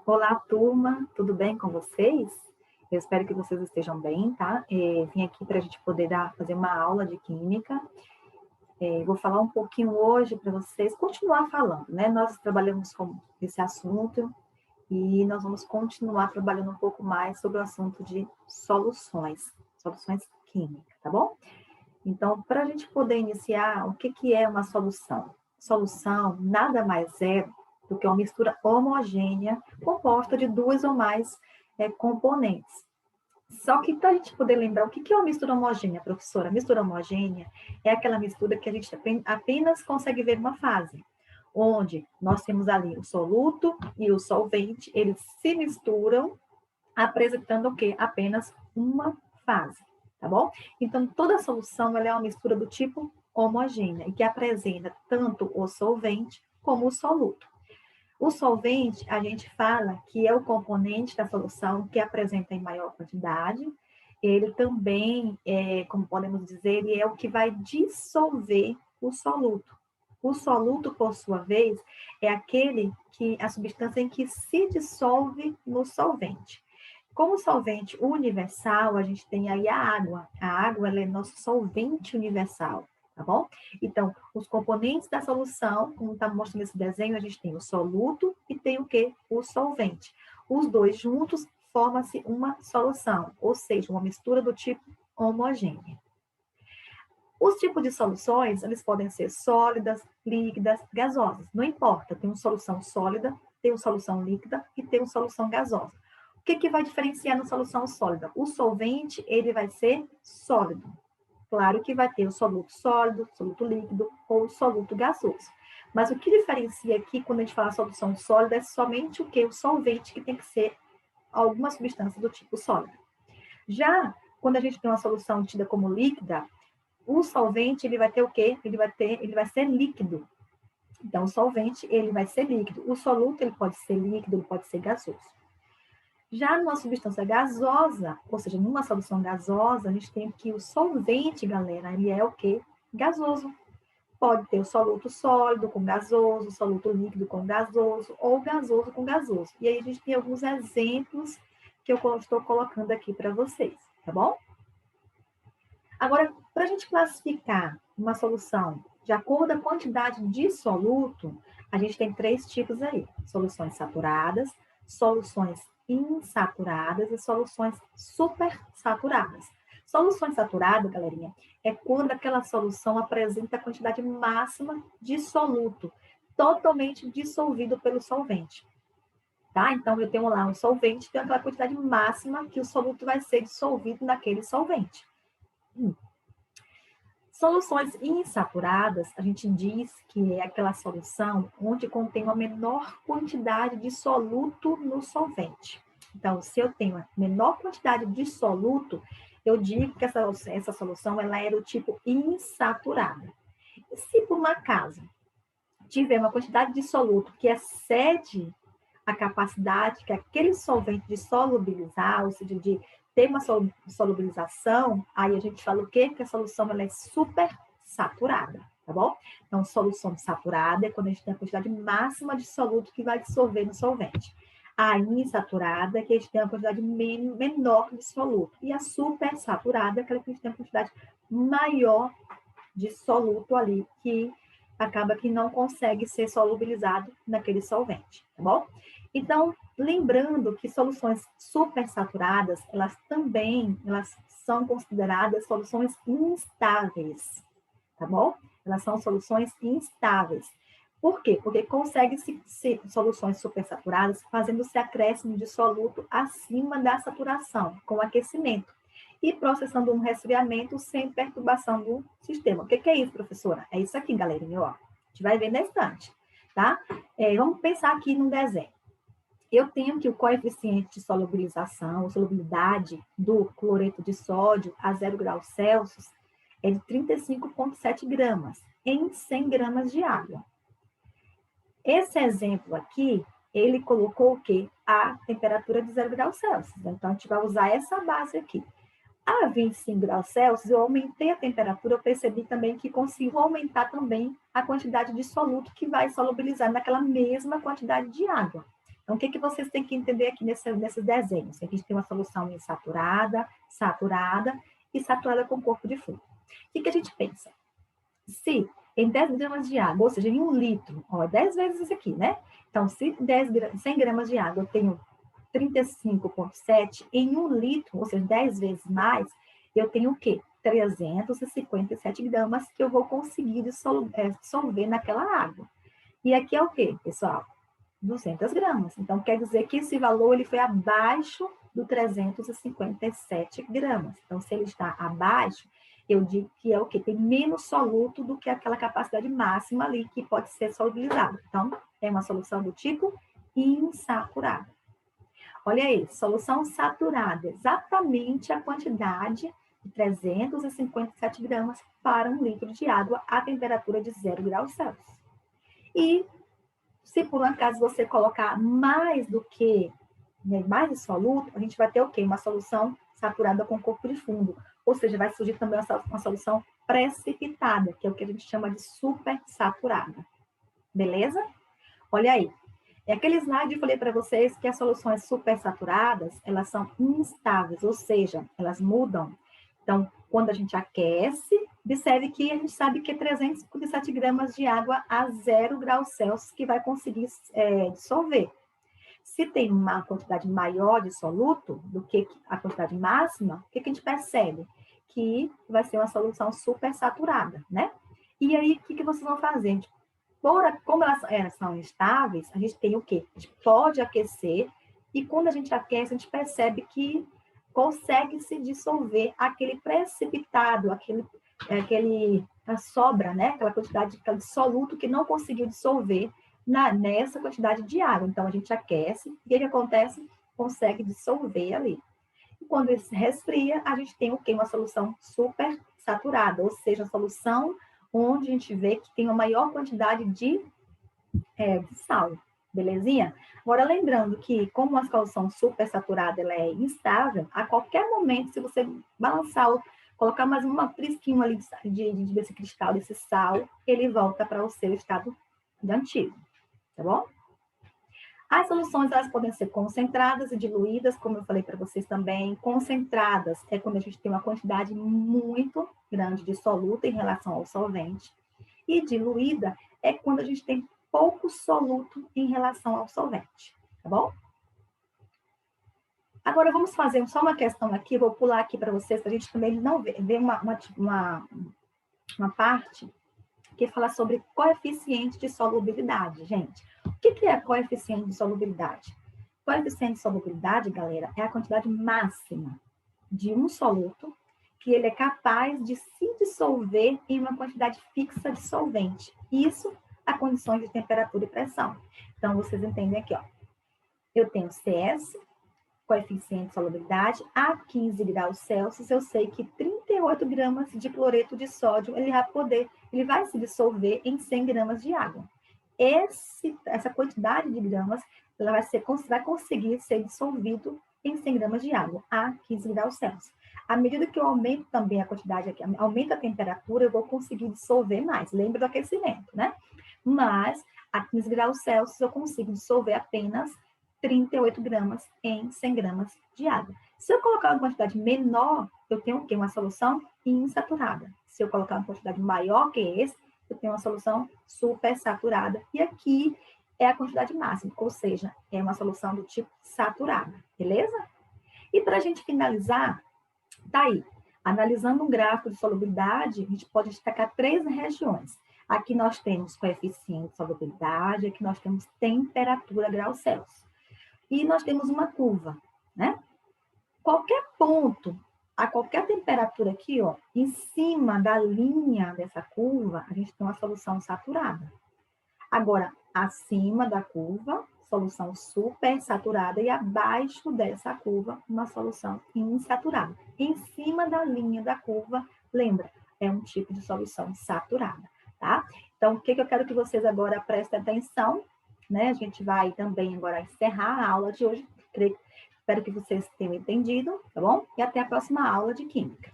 Olá, turma, tudo bem com vocês? Eu espero que vocês estejam bem, tá? Vim aqui para a gente poder fazer uma aula de química. Vou falar um pouquinho hoje para vocês, continuar falando, né? Nós trabalhamos com esse assunto e nós vamos continuar trabalhando um pouco mais sobre o assunto de soluções químicas, tá bom? Então, para a gente poder iniciar, o que que é uma solução? Solução nada mais é do que uma mistura homogênea composta de duas ou mais componentes. Só que para a gente poder lembrar o que que é uma mistura homogênea, professora? A mistura homogênea é aquela mistura que a gente apenas consegue ver uma fase, onde nós temos ali o soluto e o solvente, eles se misturam apresentando o quê? Apenas uma fase, tá bom? Então, toda solução ela é uma mistura do tipo homogênea e que apresenta tanto o solvente como o soluto. O solvente, a gente fala que é o componente da solução que apresenta em maior quantidade. Ele também, como podemos dizer, ele é o que vai dissolver o soluto. O soluto, por sua vez, é a substância em que se dissolve no solvente. Como solvente universal, a gente tem aí a água. A água ela é nosso solvente universal, tá bom? Então, os componentes da solução, como está mostrando esse desenho, a gente tem o soluto e tem o quê? O solvente. Os dois juntos formam-se uma solução, ou seja, uma mistura do tipo homogênea. Os tipos de soluções, eles podem ser sólidas, líquidas, gasosas. Não importa, tem uma solução sólida, tem uma solução líquida e tem uma solução gasosa. O que que vai diferenciar na solução sólida? O solvente, ele vai ser sólido. Claro que vai ter o soluto sólido, soluto líquido ou soluto gasoso. Mas o que diferencia aqui, quando a gente fala solução sólida, é somente o que? O solvente, que tem que ser alguma substância do tipo sólido. Já quando a gente tem uma solução tida como líquida, o solvente, ele vai ter o quê? Ele vai ser líquido. Então, o solvente, ele vai ser líquido. O soluto, ele pode ser líquido, ele pode ser gasoso. Já numa substância gasosa, ou seja, numa solução gasosa, a gente tem que o solvente, galera, ele é o quê? Gasoso. Pode ter o soluto sólido com gasoso, soluto líquido com gasoso, ou gasoso com gasoso. E aí a gente tem alguns exemplos que eu estou colocando aqui para vocês, tá bom? Agora, para a gente classificar uma solução de acordo com a quantidade de soluto, a gente tem três tipos aí: soluções saturadas, soluções insaturadas e soluções supersaturadas. Soluções saturadas, galerinha, é quando aquela solução apresenta a quantidade máxima de soluto, totalmente dissolvido pelo solvente. Tá? Então, eu tenho lá um solvente, tem aquela quantidade máxima que o soluto vai ser dissolvido naquele solvente. Soluções insaturadas, a gente diz que é aquela solução onde contém uma menor quantidade de soluto no solvente. Então, se eu tenho a menor quantidade de soluto, eu digo que essa solução ela é do tipo insaturada. Se por um acaso tiver uma quantidade de soluto que excede a capacidade que aquele solvente de solubilizar, ou seja, de ter uma solubilização, aí a gente fala o quê? Que a solução ela é super saturada, tá bom? Então, solução saturada é quando a gente tem a quantidade máxima de soluto que vai dissolver no solvente. A insaturada é que a gente tem a quantidade menor de soluto. E a super saturada é aquela que a gente tem a quantidade maior de soluto ali, que acaba que não consegue ser solubilizado naquele solvente, tá bom? Então, lembrando que soluções supersaturadas, elas são consideradas soluções instáveis, tá bom? Elas são soluções instáveis. Por quê? Porque consegue-se soluções supersaturadas fazendo-se acréscimo de soluto acima da saturação, com aquecimento, e processando um resfriamento sem perturbação do sistema. O que é isso, professora? É isso aqui, galerinha, ó. A gente vai ver na estante, tá? Vamos pensar aqui num desenho. Eu tenho que o coeficiente de solubilização, ou solubilidade do cloreto de sódio a 0 graus Celsius é de 35,7 gramas em 100 gramas de água. Esse exemplo aqui, ele colocou o quê? A temperatura de 0 graus Celsius. Então, a gente vai usar essa base aqui. A 25 graus Celsius, eu aumentei a temperatura, eu percebi também que consigo aumentar também a quantidade de soluto que vai solubilizar naquela mesma quantidade de água. Então, o que vocês têm que entender aqui nesses desenhos? A gente tem uma solução insaturada, saturada e saturada com corpo de fundo. O que a gente pensa? Se em 10 gramas de água, ou seja, em 1 litro, ó, 10 vezes isso aqui, né? Então, se 100 gramas de água eu tenho 35,7, em 1 litro, ou seja, 10 vezes mais, eu tenho o quê? 357 gramas que eu vou conseguir dissolver naquela água. E aqui é o quê, pessoal? 200 gramas. Então, quer dizer que esse valor ele foi abaixo do 357 gramas. Então, se ele está abaixo, eu digo que é o quê? Tem menos soluto do que aquela capacidade máxima ali que pode ser solubilizado. Então, é uma solução do tipo insaturada. Olha aí, solução saturada, exatamente a quantidade de 357 gramas para 1 litro de água a temperatura de 0 graus Celsius. E se por um acaso você colocar mais do que, né, mais de soluto, a gente vai ter o quê? Uma solução saturada com corpo de fundo. Ou seja, vai surgir também uma solução precipitada, que é o que a gente chama de supersaturada. Beleza? Olha aí. É aquele slide que eu falei para vocês que as soluções supersaturadas, elas são instáveis, ou seja, elas mudam. Então, quando a gente aquece, observe que a gente sabe que é 357 gramas de água a 0 graus Celsius que vai conseguir dissolver. Se tem uma quantidade maior de soluto do que a quantidade máxima, o que a gente percebe? Que vai ser uma solução supersaturada, né? E aí, o que vocês vão fazer? Como elas são instáveis, a gente tem o quê? A gente pode aquecer, e quando a gente aquece, a gente percebe que consegue se dissolver aquele precipitado, a sobra, né? Aquela quantidade de soluto que não conseguiu dissolver nessa quantidade de água. Então, a gente aquece, e o que acontece? Consegue dissolver ali. E quando ele se resfria, a gente tem o quê? Uma solução super saturada, ou seja, a solução onde a gente vê que tem uma maior quantidade de sal, belezinha? Agora, lembrando que, como a solução supersaturada ela é instável, a qualquer momento, se você balançar, colocar mais uma trisquinha ali desse cristal, desse sal, ele volta para o seu estado de antigo, tá bom? As soluções, elas podem ser concentradas e diluídas, como eu falei para vocês também. Concentradas é quando a gente tem uma quantidade muito grande de soluto em relação ao solvente. E diluída é quando a gente tem pouco soluto em relação ao solvente, tá bom? Agora, vamos fazer só uma questão aqui, vou pular aqui para vocês, para a gente também não ver uma parte que fala sobre coeficiente de solubilidade, gente. O que é coeficiente de solubilidade? Coeficiente de solubilidade, galera, é a quantidade máxima de um soluto que ele é capaz de se dissolver em uma quantidade fixa de solvente. Isso a condições de temperatura e pressão. Então, vocês entendem aqui, ó. Eu tenho CS, coeficiente de solubilidade, a 15 graus Celsius, eu sei que 38 gramas de cloreto de sódio, ele vai se dissolver em 100 gramas de água. Essa quantidade de gramas, ela vai conseguir ser dissolvido em 100 gramas de água, a 15 graus Celsius. À medida que eu aumento também a quantidade aqui, aumenta a temperatura, eu vou conseguir dissolver mais. Lembra do aquecimento, né? Mas, a 15 graus Celsius, eu consigo dissolver apenas 38 gramas em 100 gramas de água. Se eu colocar uma quantidade menor, eu tenho o quê? Uma solução insaturada. Se eu colocar uma quantidade maior que esse, eu tenho uma solução supersaturada. E aqui é a quantidade máxima, ou seja, é uma solução do tipo saturada, beleza? E para a gente finalizar, tá aí. Analisando um gráfico de solubilidade, a gente pode destacar 3 regiões. Aqui nós temos coeficiente de solubilidade, aqui nós temos temperatura graus Celsius. E nós temos uma curva, né? Qualquer ponto, a qualquer temperatura aqui, ó, em cima da linha dessa curva, a gente tem uma solução saturada. Agora, acima da curva, solução supersaturada, e abaixo dessa curva, uma solução insaturada. Em cima da linha da curva, lembra, é um tipo de solução saturada, tá? Então, o que eu quero que vocês agora prestem atenção, né? A gente vai também agora encerrar a aula de hoje. Espero que vocês tenham entendido, tá bom? E até a próxima aula de Química.